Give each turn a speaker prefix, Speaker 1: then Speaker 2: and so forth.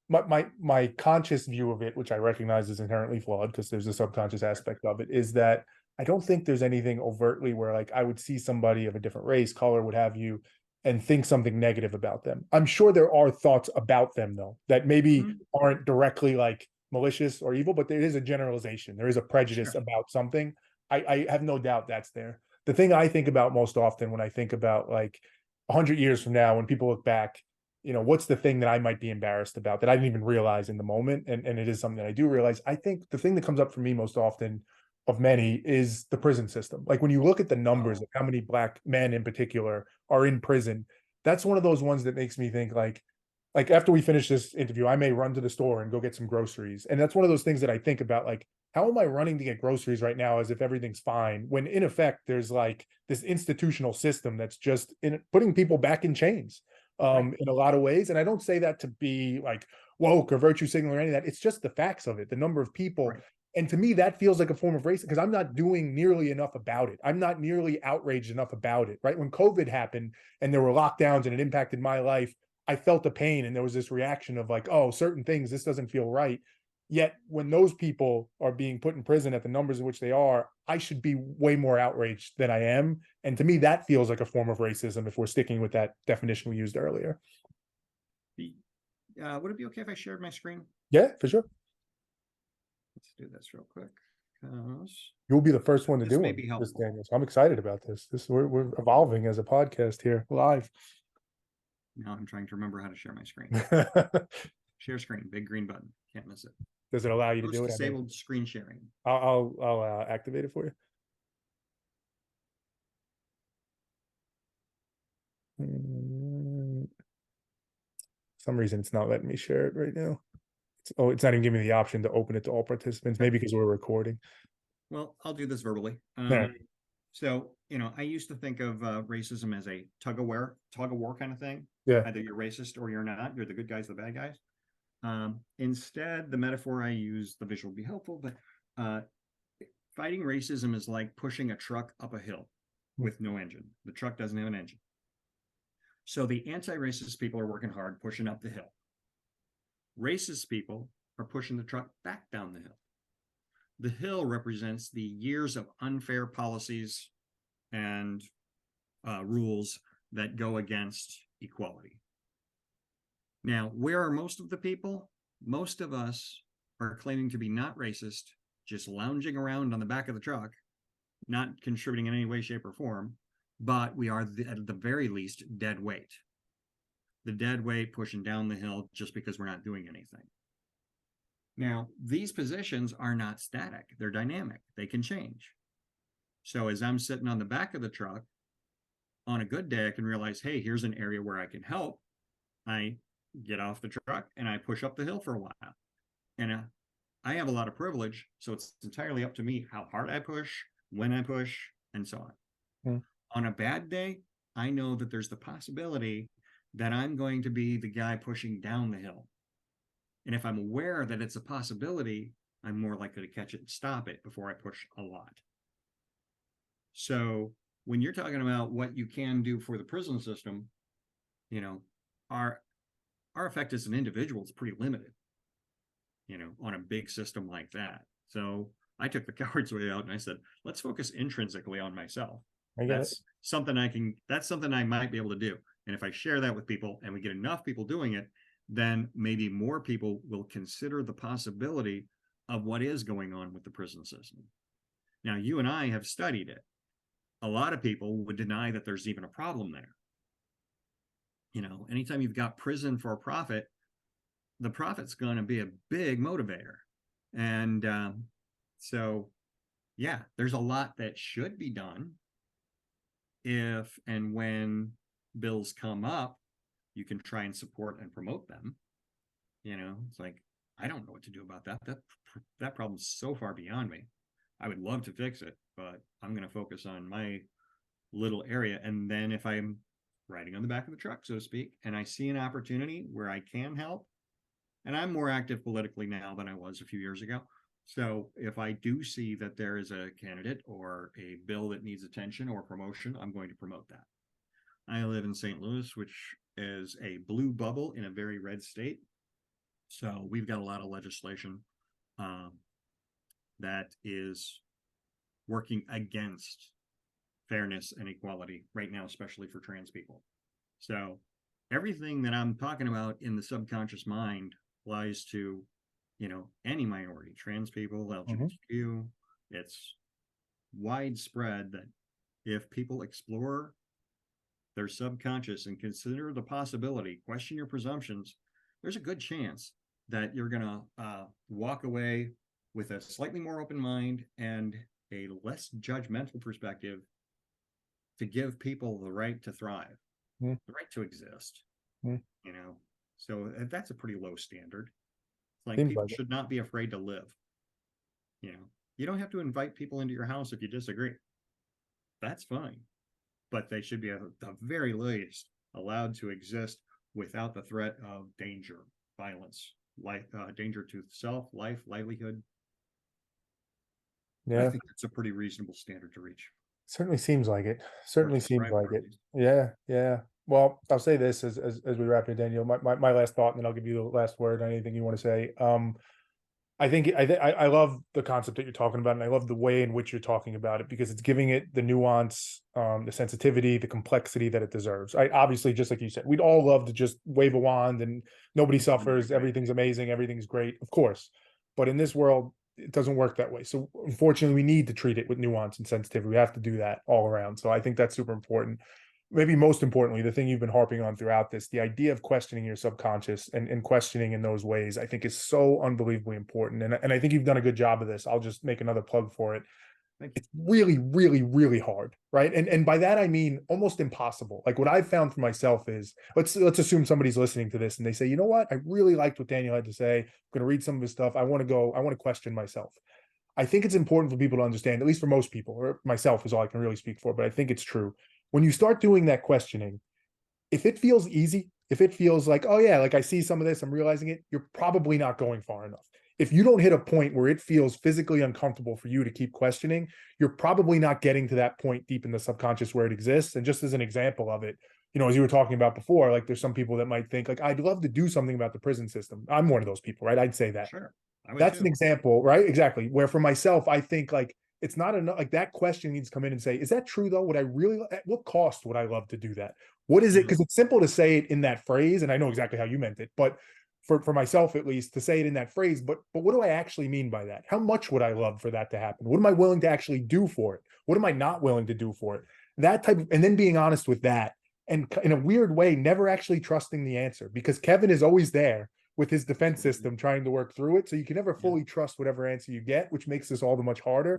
Speaker 1: my conscious view of it, which I recognize is inherently flawed because there's a subconscious aspect of it, is that I don't think there's anything overtly where like I would see somebody of a different race, color, what have you, and think something negative about them. I'm sure there are thoughts about them though that maybe
Speaker 2: Mhm.
Speaker 1: aren't directly like malicious or evil, but there is a generalization. There is a prejudice
Speaker 2: Sure.
Speaker 1: about something. I have no doubt that's there. The thing I think about most often when I think about like 100 years from now, when people look back, what's the thing that I might be embarrassed about that I didn't even realize in the moment? And it is something that I do realize. I think the thing that comes up for me most often of many is the prison system. Like when you look at the numbers
Speaker 2: Oh,
Speaker 1: of how many black men in particular are in prison, that's one of those ones that makes me think like after we finish this interview, I may run to the store and go get some groceries. And that's one of those things that I think about, like, how am I running to get groceries right now as if everything's fine? When in effect, there's like this institutional system that's just putting people back in chains
Speaker 2: right.
Speaker 1: in a lot of ways. And I don't say that to be like woke or virtue signal or any of that. It's just the facts of it, the number of people.
Speaker 2: Right.
Speaker 1: And to me, that feels like a form of racism because I'm not doing nearly enough about it. I'm not nearly outraged enough about it, right? When COVID happened and there were lockdowns and it impacted my life, I felt the pain and there was this reaction of like, oh, certain things, this doesn't feel right. Yet when those people are being put in prison at the numbers in which they are, I should be way more outraged than I am. And to me, that feels like a form of racism if we're sticking with that definition we used earlier.
Speaker 2: Would it be okay if I shared my screen?
Speaker 1: Yeah, for sure.
Speaker 2: Let's do this real quick. Because
Speaker 1: You'll be the first one to
Speaker 2: this
Speaker 1: do
Speaker 2: may
Speaker 1: it,
Speaker 2: be
Speaker 1: this
Speaker 2: helpful.
Speaker 1: Daniel. So I'm excited about this. We're evolving as a podcast here live.
Speaker 2: Now I'm trying to remember how to share my screen. Share screen, big green button. Can't miss it.
Speaker 1: Does it allow you to
Speaker 2: Post
Speaker 1: do it?
Speaker 2: disabled screen sharing.
Speaker 1: I'll activate it for you. Some reason it's not letting me share it right now. It's not even giving me the option to open it to all participants.
Speaker 2: Okay.
Speaker 1: Maybe because we're recording.
Speaker 2: Well, I'll do this verbally.
Speaker 1: Yeah.
Speaker 2: So, I used to think of racism as a tug of war kind of thing.
Speaker 1: Yeah.
Speaker 2: Either you're racist or you're not. You're the good guys, the bad guys. Instead, the metaphor I use, the visual would be helpful, but uh, fighting racism is like pushing a truck up a hill with no engine. The truck doesn't have an engine. So the anti-racist people are working hard, pushing up the hill. Racist people are pushing the truck back down the hill. The hill represents the years of unfair policies and rules that go against equality. Now, where are most of the people? Most of us are claiming to be not racist, just lounging around on the back of the truck, not contributing in any way, shape, or form, but we are at the very least dead weight. The dead weight pushing down the hill just because we're not doing anything. Now, these positions are not static, they're dynamic, they can change. So as I'm sitting on the back of the truck, on a good day, I can realize, hey, here's an area where I can help. I get off the truck and I push up the hill for a while. And I have a lot of privilege, so it's entirely up to me how hard I push, when I push, and so on.
Speaker 1: Hmm.
Speaker 2: On a bad day, I know that there's the possibility that I'm going to be the guy pushing down the hill. And if I'm aware that it's a possibility, I'm more likely to catch it and stop it before I push a lot. So when you're talking about what you can do for the prison system, you know, our our effect as an individual is pretty limited, on a big system like that. So I took the coward's way out and I said, let's focus intrinsically on myself.
Speaker 1: I get it.
Speaker 2: That's something I might be able to do. And if I share that with people and we get enough people doing it, then maybe more people will consider the possibility of what is going on with the prison system. Now, you and I have studied it. A lot of people would deny that there's even a problem there. Anytime you've got prison for profit, the profit's going to be a big motivator. And so, yeah, there's a lot that should be done if and when bills come up. You can try and support and promote them. It's like, I don't know what to do about that. That problem's so far beyond me. I would love to fix it, but I'm going to focus on my little area. And then if I'm riding on the back of the truck, so to speak, and I see an opportunity where I can help, and I'm more active politically now than I was a few years ago. So if I do see that there is a candidate or a bill that needs attention or promotion, I'm going to promote that. I live in St. Louis, which is a blue bubble in a very red state. So we've got a lot of legislation um, that is working against fairness and equality right now, especially for trans people. So everything that I'm talking about in the subconscious mind applies to, any minority, trans people,
Speaker 1: Mhm.
Speaker 2: LGBTQ. It's widespread that if people explore their subconscious and consider the possibility, question your presumptions, there's a good chance that you're going to walk away with a slightly more open mind and a less judgmental perspective to give people the right to thrive,
Speaker 1: Mhm.
Speaker 2: the right to exist,
Speaker 1: Mhm.
Speaker 2: you know. So that's a pretty low standard. Like
Speaker 1: Seems
Speaker 2: people
Speaker 1: like it.
Speaker 2: should not be afraid to live, you know. You don't have to invite people into your house if you disagree. That's fine. But they should be at the very least allowed to exist without the threat of danger, violence, life, danger to self, life, livelihood. I
Speaker 1: Yeah,
Speaker 2: think that's a pretty reasonable standard to reach
Speaker 1: certainly seems like it. Certainly
Speaker 2: versus
Speaker 1: seems
Speaker 2: private
Speaker 1: like it.
Speaker 2: parties.
Speaker 1: Yeah, yeah. Well, I'll say this as we wrap it, Daniel. My last thought, and then I'll give you the last word on anything you want to say. I love the concept that you're talking about, and I love the way in which you're talking about it because it's giving it the nuance, the sensitivity, the complexity that it deserves. I obviously, just like you said, we'd all love to just wave a wand and nobody suffers, everything's amazing, everything's great, of course. But in this world, it doesn't work that way. So unfortunately, we need to treat it with nuance and sensitivity. We have to do that all around. So I think that's super important. Maybe most importantly, the thing you've been harping on throughout this, the idea of questioning your subconscious and questioning in those ways, I think is so unbelievably important. And I think you've done a good job of this. I'll just make another plug for it.
Speaker 2: Thank you.
Speaker 1: It's really, really, really hard, right? And by that I mean almost impossible. Like what I've found for myself is let's assume somebody's listening to this and they say, you know what, I really liked what Daniel had to say. I'm going to read some of his stuff. I want to question myself. I think it's important for people to understand, at least for most people, or myself is all I can really speak for, but I think it's true. When you start doing that questioning, if it feels easy, if it feels like, oh yeah, like I see some of this, I'm realizing it, you're probably not going far enough. If you don't hit a point where it feels physically uncomfortable for you to keep questioning, you're probably not getting to that point deep in the subconscious where it exists. And just as an example of it, as you were talking about before, like there's some people that might think like, I'd love to do something about the prison system. I'm one of those people, right? I'd say that.
Speaker 2: Sure. I would
Speaker 1: That's an
Speaker 2: too.
Speaker 1: example, right? Exactly. Where for myself, I think like it's not enough. Like that question needs to come in and say, is that true though? Would I really, at what cost would I love to do that? What is it?
Speaker 2: Mhm.
Speaker 1: Because it's simple to say it in that phrase, and I know exactly how you meant it, but for myself at least, to say it in that phrase, but what do I actually mean by that? How much would I love for that to happen? What am I willing to actually do for it? What am I not willing to do for it? That type of, and then being honest with that, and in a weird way, never actually trusting the answer because Kevin is always there with his defense
Speaker 2: Absolutely.
Speaker 1: system trying to work through it. So you can never
Speaker 2: Yeah.
Speaker 1: fully trust whatever answer you get, which makes this all the much harder.